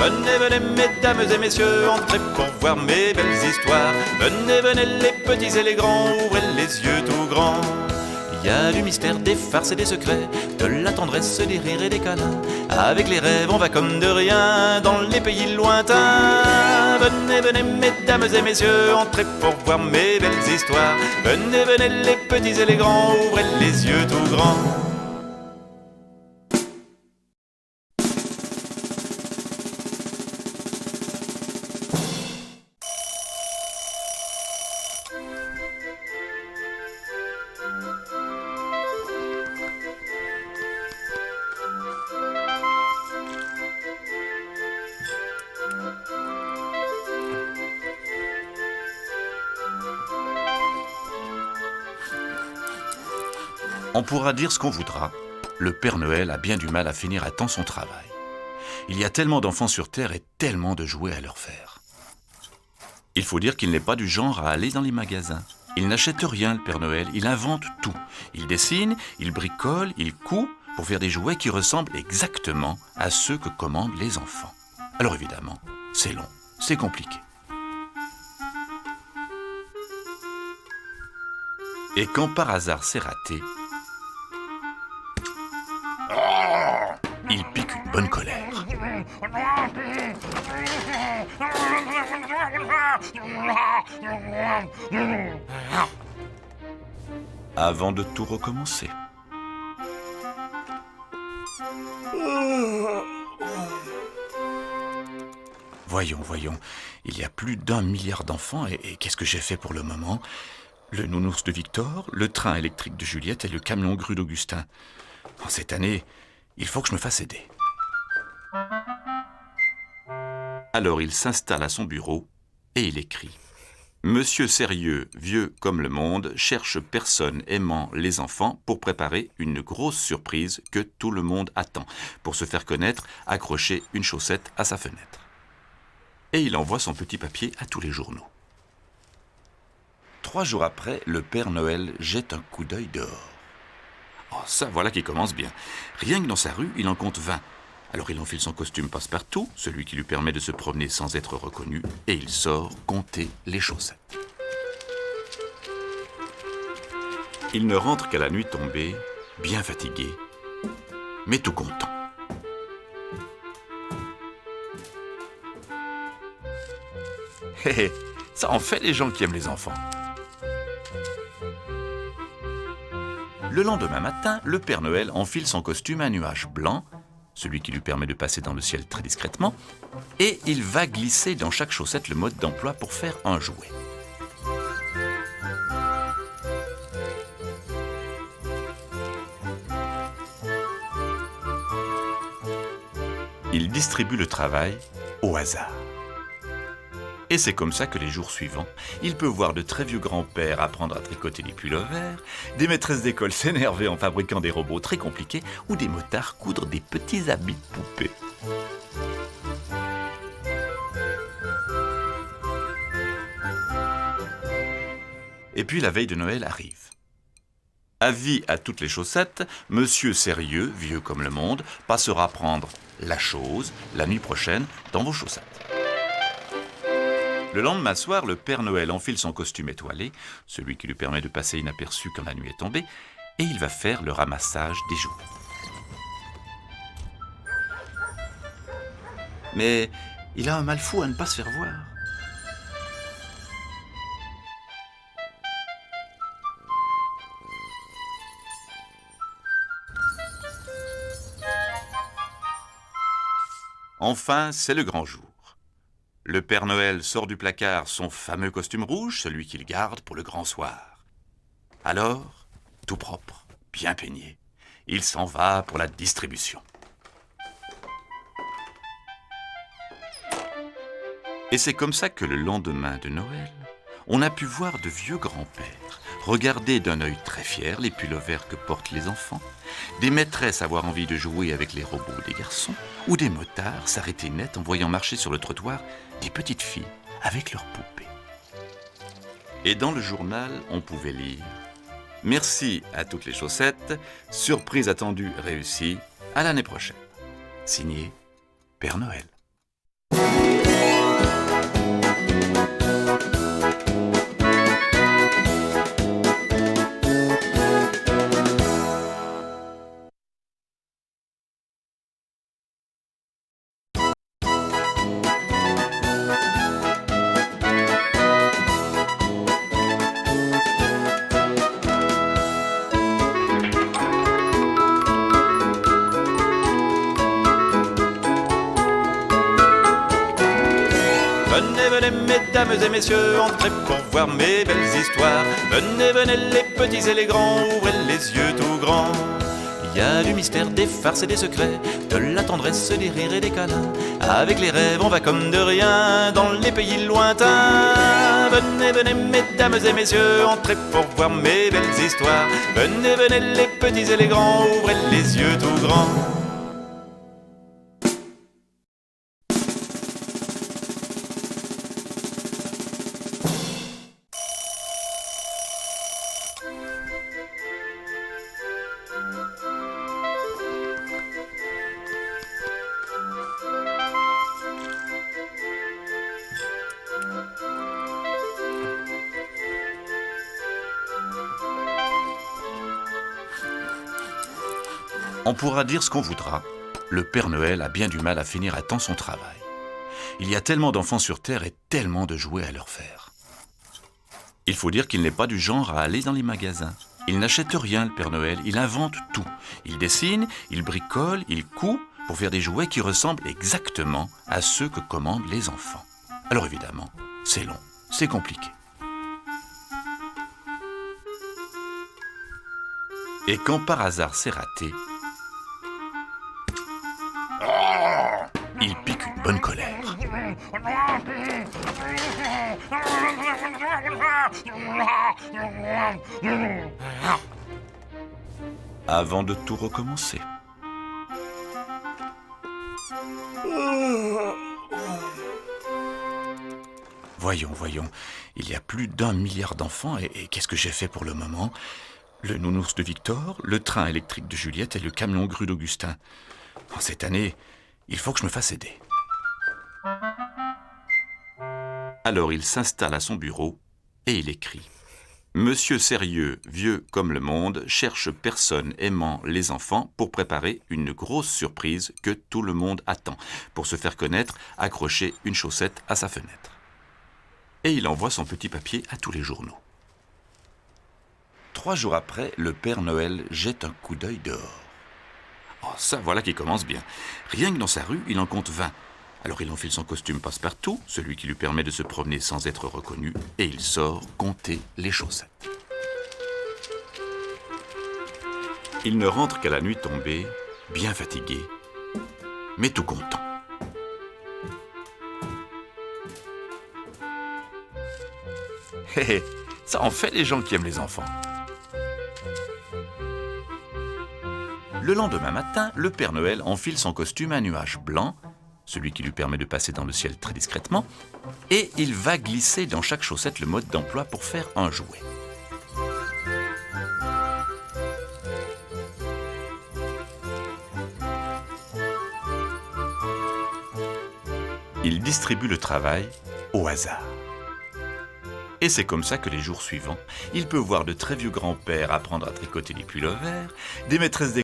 Venez, venez, mesdames et messieurs, entrez pour voir mes belles histoires. Venez, venez, les petits et les grands, ouvrez les yeux tout grands. Il y a du mystère, des farces et des secrets, de la tendresse, des rires et des câlins. Avec les rêves, on va comme de rien dans les pays lointains. Venez, venez, mesdames et messieurs, entrez pour voir mes belles histoires. Venez, venez, les petits et les grands, ouvrez les yeux tout grands. On pourra dire ce qu'on voudra, le Père Noël a bien du mal à finir à temps son travail. Il y a tellement d'enfants sur Terre et tellement de jouets à leur faire. Il faut dire qu'il n'est pas du genre à aller dans les magasins. Il n'achète rien, le Père Noël, il invente tout. Il dessine, il bricole, il coud pour faire des jouets qui ressemblent exactement à ceux que commandent les enfants. Alors évidemment, c'est long, c'est compliqué. Et quand par hasard c'est raté, il pique une bonne colère. Avant de tout recommencer. Voyons, il y a plus d'1 milliard d'enfants et qu'est-ce que j'ai fait pour le moment ? Le nounours de Victor, le train électrique de Juliette et le camion grue d'Augustin. En cette année, il faut que je me fasse aider. Alors il s'installe à son bureau et il écrit. Monsieur Sérieux, vieux comme le monde, cherche personne aimant les enfants pour préparer une grosse surprise que tout le monde attend. Pour se faire connaître, accrocher une chaussette à sa fenêtre. Et il envoie son petit papier à tous les journaux. 3 jours après, le Père Noël jette un coup d'œil dehors. Oh, ça, voilà qui commence bien. Rien que dans sa rue, il en compte 20. Alors il enfile son costume passe-partout, celui qui lui permet de se promener sans être reconnu, et il sort compter les chaussettes. Il ne rentre qu'à la nuit tombée, bien fatigué, mais tout content. Hé hé, ça en fait les gens qui aiment les enfants. Le lendemain matin, le Père Noël enfile son costume à nuage blanc, celui qui lui permet de passer dans le ciel très discrètement, et il va glisser dans chaque chaussette le mode d'emploi pour faire un jouet. Il distribue le travail au hasard. Et c'est comme ça que les jours suivants, il peut voir de très vieux grands-pères apprendre à tricoter des pullovers, des maîtresses d'école s'énerver en fabriquant des robots très compliqués ou des motards coudre des petits habits de poupées. Et puis la veille de Noël arrive. Avis à toutes les chaussettes, Monsieur Sérieux, vieux comme le monde, passera prendre la chose la nuit prochaine dans vos chaussettes. Le lendemain soir, le Père Noël enfile son costume étoilé, celui qui lui permet de passer inaperçu quand la nuit est tombée, et il va faire le ramassage des jouets. Mais il a un mal fou à ne pas se faire voir. Enfin, c'est le grand jour. Le Père Noël sort du placard son fameux costume rouge, celui qu'il garde pour le grand soir. Alors, tout propre, bien peigné, il s'en va pour la distribution. Et c'est comme ça que le lendemain de Noël, on a pu voir de vieux grands-pères regarder d'un œil très fier les pullovers que portent les enfants, des maîtresses avoir envie de jouer avec les robots des garçons, ou des motards s'arrêter net en voyant marcher sur le trottoir des petites filles avec leurs poupées. Et dans le journal, on pouvait lire « Merci à toutes les chaussettes, surprise attendue réussie, à l'année prochaine ». Signé Père Noël. venez, mesdames et messieurs, entrez pour voir mes belles histoires. Venez, venez, les petits et les grands, ouvrez les yeux tout grands. Il y a du mystère, des farces et des secrets, de la tendresse, des rires et des câlins. Avec les rêves, on va comme de rien dans les pays lointains. Venez, venez, mesdames et messieurs, entrez pour voir mes belles histoires. Venez, venez, les petits et les grands, ouvrez les yeux tout grands. On pourra dire ce qu'on voudra, le Père Noël a bien du mal à finir à temps son travail. Il y a tellement d'enfants sur Terre et tellement de jouets à leur faire. Il faut dire qu'il n'est pas du genre à aller dans les magasins. Il n'achète rien, le Père Noël, il invente tout. Il dessine, il bricole, il coud pour faire des jouets qui ressemblent exactement à ceux que commandent les enfants. Alors évidemment, c'est long, c'est compliqué. Et quand par hasard c'est raté, il pique une bonne colère. Avant de tout recommencer. Voyons, il y a plus d'1 milliard d'enfants et qu'est-ce que j'ai fait pour le moment? Le nounours de Victor, le train électrique de Juliette et le camion grue d'Augustin. En cette année, il faut que je me fasse aider. Alors il s'installe à son bureau et il écrit. Monsieur sérieux, vieux comme le monde, cherche personne aimant les enfants pour préparer une grosse surprise que tout le monde attend. Pour se faire connaître, accrocher une chaussette à sa fenêtre. Et il envoie son petit papier à tous les journaux. 3 jours après, le Père Noël jette un coup d'œil dehors. Oh, ça, voilà qui commence bien. Rien que dans sa rue, il en compte 20. Alors il enfile son costume passe-partout, celui qui lui permet de se promener sans être reconnu, et il sort compter les chaussettes. Il ne rentre qu'à la nuit tombée, bien fatigué, mais tout content. Hé hé, ça en fait les gens qui aiment les enfants. Le lendemain matin, le Père Noël enfile son costume à nuage blanc, celui qui lui permet de passer dans le ciel très discrètement, et il va glisser dans chaque chaussette le mode d'emploi pour faire un jouet. Il distribue le travail au hasard. Et c'est comme ça que les jours suivants, il peut voir de très vieux grands-pères apprendre à tricoter des pullovers, des maîtresses d'école